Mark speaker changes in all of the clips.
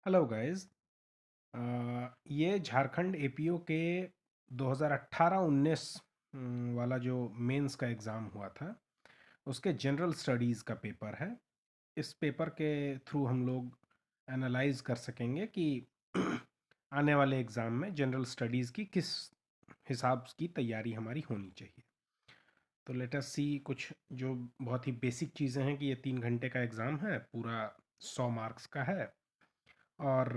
Speaker 1: Hello guys. ये Jharkhand APO के 2018-19 वाला जो मेंस का एग्ज़ाम हुआ था उसके जनरल स्टडीज़ का पेपर है। इस पेपर के थ्रू हम लोग एनालाइज कर सकेंगे कि आने वाले एग्ज़ाम में जनरल स्टडीज़ की किस हिसाब की तैयारी हमारी होनी चाहिए। तो लेट अस सी कुछ जो बहुत ही बेसिक चीज़ें हैं कि ये 3 घंटे का एग्ज़ाम है, पूरा 100 मार्क्स का है और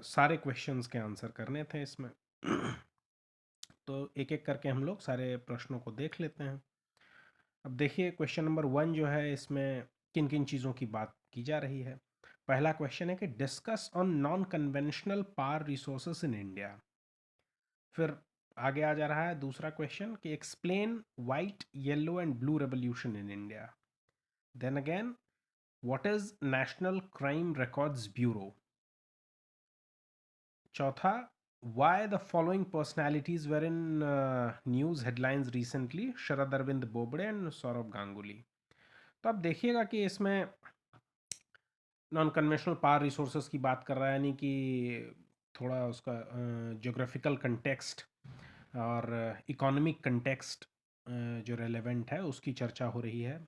Speaker 1: सारे क्वेश्चंस के आंसर करने थे इसमें। तो एक एक करके हम लोग सारे प्रश्नों को देख लेते हैं। अब देखिए क्वेश्चन नंबर 1 जो है, इसमें किन किन चीज़ों की बात की जा रही है। पहला क्वेश्चन है कि discuss on non conventional power resources in India. फिर आगे आ जा रहा है दूसरा क्वेश्चन कि explain white yellow and blue revolution in India. Then again, what is National Crime Records Bureau. चौथा, why the following personalities were in news headlines recently, Sharad Arvind Bobde and Sourav Ganguly. तो अब देखिएगा कि इसमें नॉन कन्वेंशनल पावर रिसोर्सेज की बात कर रहा है, यानी कि थोड़ा उसका ज्योग्राफिकल कंटेक्स्ट और इकोनॉमिक कंटेक्स्ट जो रेलेवेंट है उसकी चर्चा हो रही है।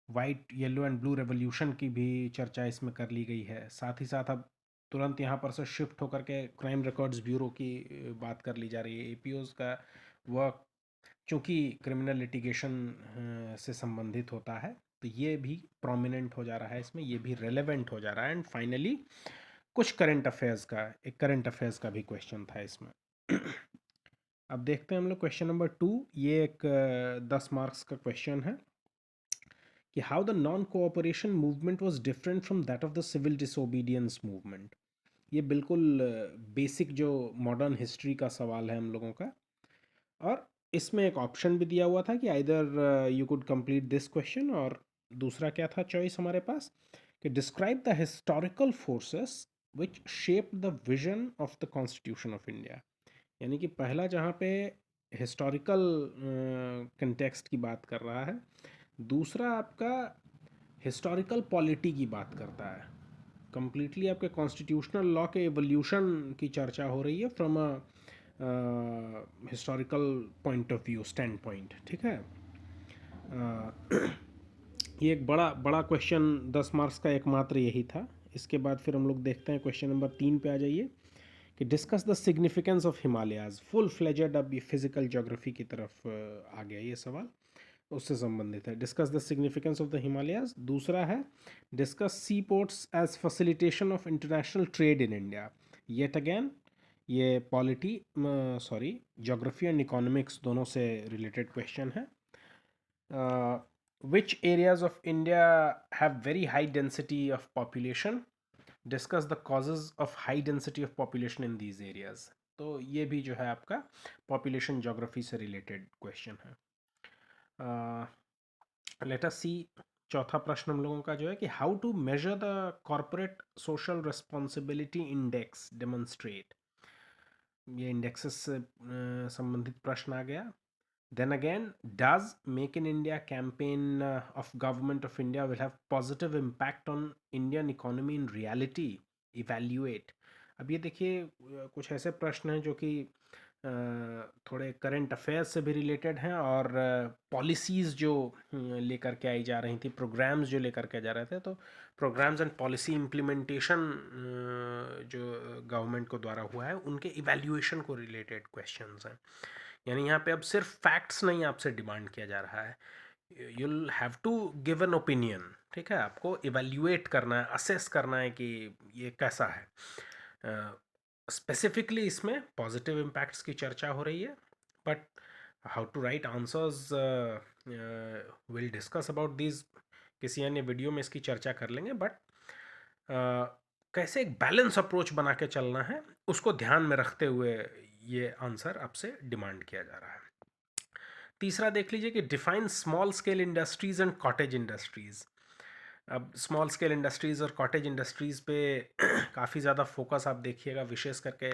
Speaker 1: White yellow and blue revolution की भी चर्चा इसमें कर ली गई है। साथ ही साथ अब तुरंत यहाँ पर से शिफ्ट होकर के क्राइम रिकॉर्ड्स ब्यूरो की बात कर ली जा रही है। एपीओज का वर्क चूँकि क्रिमिनल लिटिगेशन से संबंधित होता है, तो ये भी प्रोमिनेंट हो जा रहा है इसमें, ये भी रेलेवेंट हो जा रहा है। एंड फाइनली कुछ करंट अफेयर्स का, एक करंट अफेयर्स का भी क्वेश्चन था इसमें। अब देखते हैं हम लोग क्वेश्चन नंबर 2। ये एक 10 मार्क्स का क्वेश्चन है कि how the non cooperation movement was different from that of the civil disobedience movement. ये बिल्कुल बेसिक जो मॉडर्न हिस्ट्री का सवाल है हम लोगों का। और इसमें एक ऑप्शन भी दिया हुआ था कि either you could complete this question, और दूसरा क्या था चॉइस हमारे पास कि describe the historical forces which shape the vision of the constitution of India. यानी कि पहला जहाँ पे हिस्टोरिकल कंटेक्स्ट की बात कर रहा है, दूसरा आपका हिस्टोरिकल पॉलिटी की बात करता है। कंप्लीटली आपके कॉन्स्टिट्यूशनल लॉ के एवोल्यूशन की चर्चा हो रही है from a historical point of view, stand point. ठीक है। ये एक बड़ा बड़ा क्वेश्चन 10 मार्क्स का एकमात्र यही था। इसके बाद फिर हम लोग देखते हैं क्वेश्चन नंबर 3 पे आ जाइए कि discuss the significance of Himalayas. Full fledged अब ये फिजिकल ज्योग्राफी की तरफ आ गया ये सवाल, उससे संबंधित है। Discuss the significance of the Himalayas. दूसरा है discuss seaports as facilitation of international trade in India. Yet again ये polity, sorry, geography and economics दोनों से रिलेटेड क्वेश्चन है। which areas of India have very high density of population? Discuss the causes of high density of population in these areas. तो ये भी जो है आपका पॉपुलेशन ज्योग्राफी से रिलेटेड क्वेश्चन है। लेट अस सी चौथा प्रश्न हम लोगों का जो है कि how to measure the corporate social responsibility index demonstrate. ये इंडेक्सेस से संबंधित प्रश्न आ गया। Then again, does Make in India campaign of Government of India will have positive impact on Indian economy in reality? Evaluate. अब ये देखिए कुछ ऐसे प्रश्न हैं जो कि थोड़े करंट अफेयर्स से भी रिलेटेड हैं, और पॉलिसीज़ जो लेकर के आई जा रही थी, प्रोग्राम्स जो लेकर के जा रहे थे, तो प्रोग्राम्स एंड पॉलिसी इम्प्लीमेंटेशन जो गवर्नमेंट को द्वारा हुआ है उनके इवैल्यूएशन को रिलेटेड क्वेश्चंस हैं। यानी यहाँ पे अब सिर्फ फैक्ट्स नहीं आपसे डिमांड किया जा रहा है, you'll have to give an opinion. ठीक है, आपको इवेल्युएट करना है, असेस करना है कि ये कैसा है। स्पेसिफिकली इसमें पॉजिटिव इम्पैक्ट्स की चर्चा हो रही है, but how to write answers will discuss about these, किसी अन्य वीडियो में इसकी चर्चा कर लेंगे। बट कैसे एक बैलेंस अप्रोच बना के चलना है उसको ध्यान में रखते हुए ये आंसर आपसे डिमांड किया जा रहा है। तीसरा देख लीजिए कि define small scale industries and cottage industries. अब स्मॉल स्केल इंडस्ट्रीज़ और कॉटेज इंडस्ट्रीज़ पे काफ़ी ज़्यादा फोकस आप देखिएगा, विशेष करके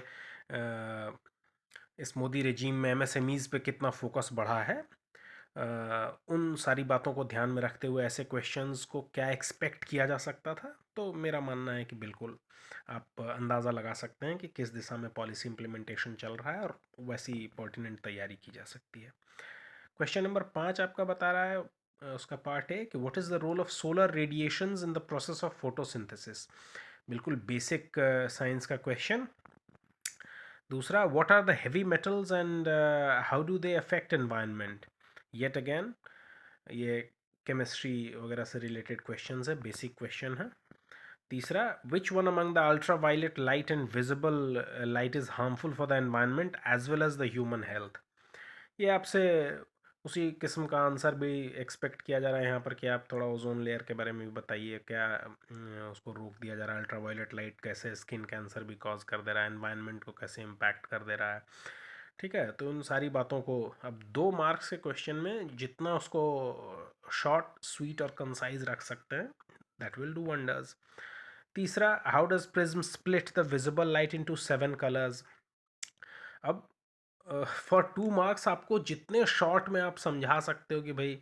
Speaker 1: इस मोदी रेजीम में एमएसएमईज़ पे कितना फोकस बढ़ा है। उन सारी बातों को ध्यान में रखते हुए ऐसे क्वेश्चंस को क्या एक्सपेक्ट किया जा सकता था, तो मेरा मानना है कि बिल्कुल आप अंदाज़ा लगा सकते हैं कि किस दिशा में पॉलिसी इम्प्लीमेंटेशन चल रहा है और वैसी पर्टिनेंट तैयारी की जा सकती है। क्वेश्चन नंबर 5 आपका बता रहा है, उसका पार्ट है कि what is the role of solar radiations in the process of photosynthesis. बिल्कुल बेसिक साइंस का क्वेश्चन। दूसरा, what are the heavy metals and how do they affect environment. Yet again ये केमिस्ट्री वगैरह से रिलेटेड क्वेश्चन है, basic question है। तीसरा, which one among the ultraviolet light and visible light is harmful for the environment as well as the human health. ये आपसे उसी किस्म का आंसर भी एक्सपेक्ट किया जा रहा है यहाँ पर कि आप थोड़ा ओजोन लेयर के बारे में भी बताइए, क्या उसको रोक दिया जा रहा है, अल्ट्रा वायलेट लाइट कैसे स्किन कैंसर भी कॉज कर दे रहा है, एनवायरनमेंट को कैसे इम्पैक्ट कर दे रहा है। ठीक है, तो उन सारी बातों को अब 2 मार्क्स के क्वेश्चन में जितना उसको शॉर्ट स्वीट और कंसाइज रख सकते हैं, दैट विल डू वंडर्स। तीसरा, how does prism split the visible light into 7 colours. अब फॉर 2 मार्क्स आपको जितने शॉर्ट में आप समझा सकते हो कि भाई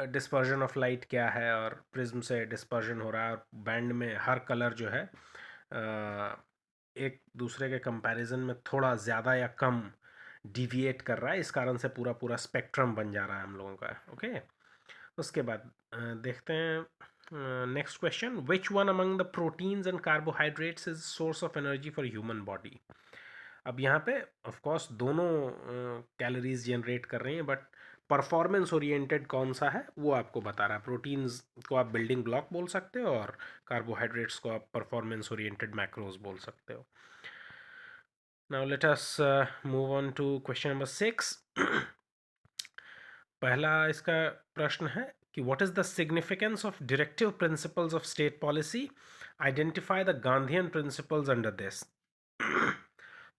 Speaker 1: डिस्पर्जन ऑफ लाइट क्या है और प्रिज्म से डिस्पर्जन हो रहा है और बैंड में हर कलर जो है एक दूसरे के कंपैरिजन में थोड़ा ज़्यादा या कम डिविएट कर रहा है, इस कारण से पूरा पूरा स्पेक्ट्रम बन जा रहा है हम लोगों का। ओके, उसके बाद देखते हैं next question, which one among the proteins and carbohydrates is source of energy for human body. अब यहाँ पे ऑफ कोर्स दोनों कैलोरीज जनरेट कर रही हैं, बट परफॉर्मेंस ओरिएंटेड कौन सा है वो आपको बता रहा है। प्रोटीन्स को आप बिल्डिंग ब्लॉक बोल सकते हो और कार्बोहाइड्रेट्स को आप परफॉर्मेंस ओरिएंटेड मैक्रोज बोल सकते हो। Now let us move on to question number 6। पहला इसका प्रश्न है कि what is the significance of directive principles of state policy, identify the Gandhian principles under this.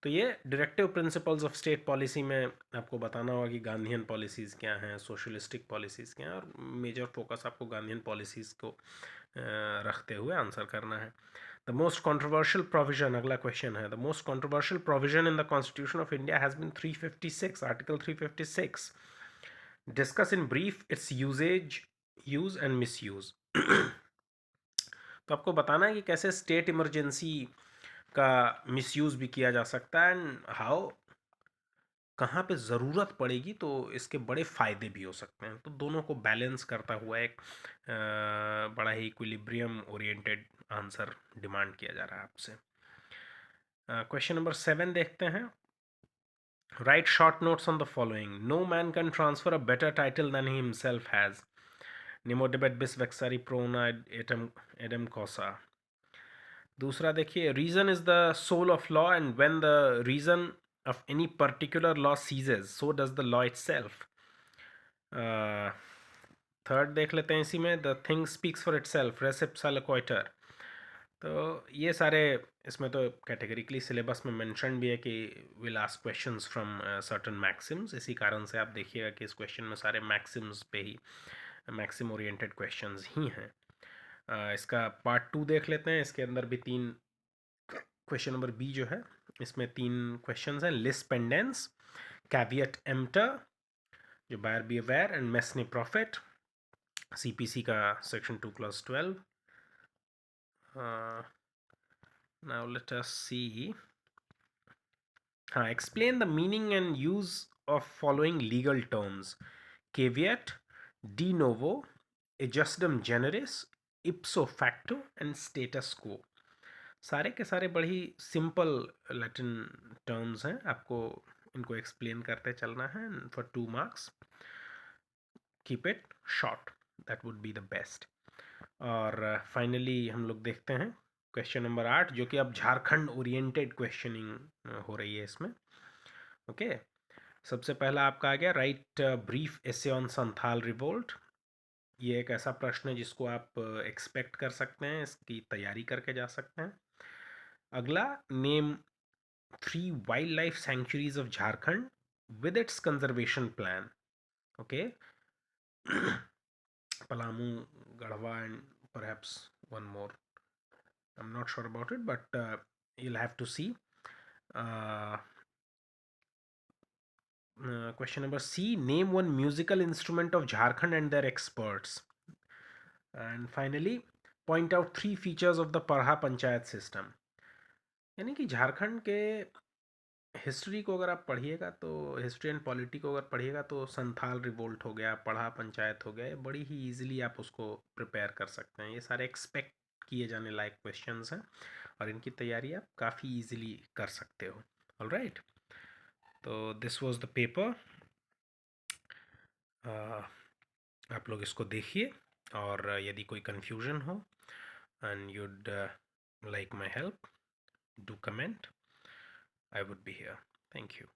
Speaker 1: तो ये directive principles of state policy में आपको बताना होगा कि गांधीयन पॉलिसीज़ क्या हैं, सोशलिस्टिक पॉलिसीज़ क्या हैं, और मेजर फोकस आपको गांधीयन पॉलिसीज़ को रखते हुए आंसर करना है। द मोस्ट कॉन्ट्रोवर्शियल प्रोविजन, अगला क्वेश्चन है, the most controversial provision in the constitution of India has been 356, article 356। Discuss in brief its usages, use and misuse. तो आपको बताना है कि कैसे स्टेट इमरजेंसी का मिसयूज़ भी किया जा सकता है एंड हाउ, कहाँ पे ज़रूरत पड़ेगी तो इसके बड़े फ़ायदे भी हो सकते हैं। तो दोनों को बैलेंस करता हुआ एक बड़ा ही इक्विलिब्रियम ओरिएंटेड आंसर डिमांड किया जा रहा है आपसे। क्वेश्चन नंबर 7 देखते हैं। Write short notes on the following, no man can transfer a better title than he himself has, निमोडेबेट बिस वेक्सारी प्रोना एटम एडम कोसा। दूसरा देखिए, reason is the soul of law and when the reason of any particular law ceases so does the law itself. Third देख लेते हैं इसी में, the thing speaks for itself, रेसिप सालक्वाइटर। तो ये सारे इसमें तो कैटेगरिकली सिलेबस में मेंशन भी है कि will ask questions from certain Maxim's, इसी कारण से आप देखिएगा कि इस क्वेश्चन में सारे मैक्सिम्स पे ही, मैक्सिम ओरिएंटेड क्वेश्चंस ही हैं। इसका पार्ट 2 देख लेते हैं, इसके अंदर भी 3 क्वेश्चन नंबर बी जो है इसमें 3 क्वेश्चंस हैं। लिस्ट पेंडेंस, कैवियट एम्प्टर जो buyer be aware and mesne profit, CPC का section 2 clause 12। Now let us see, हाँ, explain the meaning and use of following legal terms, caveat, डी नोवो, एजस्टम जेनरिस, इप्सो फैक्टो एंड स्टेटस क्वो। सारे के सारे बड़ी सिंपल लैटिन टर्म्स हैं, आपको इनको एक्सप्लेन करते चलना है for 2 marks. Keep it short, that would be the best. और फाइनली हम लोग देखते हैं क्वेश्चन नंबर 8, जो कि अब झारखंड ओरिएंटेड क्वेश्चनिंग हो रही है इसमें। ओके, सबसे पहला आपका आ गया, right brief essay on Santhal revolt. ये एक ऐसा प्रश्न है जिसको आप एक्सपेक्ट कर सकते हैं, इसकी तैयारी करके जा सकते हैं। अगला, name 3 wildlife sanctuaries of Jharkhand with its conservation plan. Okay, Palamu, Gadhwa, and perhaps one more. I'm not sure about it, but you'll have to see. Uh, Question number C, name one musical instrument of Jharkhand and their experts. And finally, point out three features of the Parha Panchayat system. यानी कि झारखंड के history को अगर आप पढ़िएगा तो history and polity को अगर पढ़िएगा तो संथाल रिवोल्ट हो गया, पढ़ा पंचायत हो गया, ये बड़ी ही इजीली आप उसको प्रिपेयर कर सकते हैं। ये सारे एक्सपेक्ट किए जाने लायक क्वेश्चंस हैं और इनकी तैयारी आप काफ़ी इजीली कर सकते हो। ऑलराइट, तो दिस वाज द पेपर। आप लोग इसको देखिए और यदि कोई कन्फ्यूजन हो and you'd like my help, do comment, I would be here. Thank you.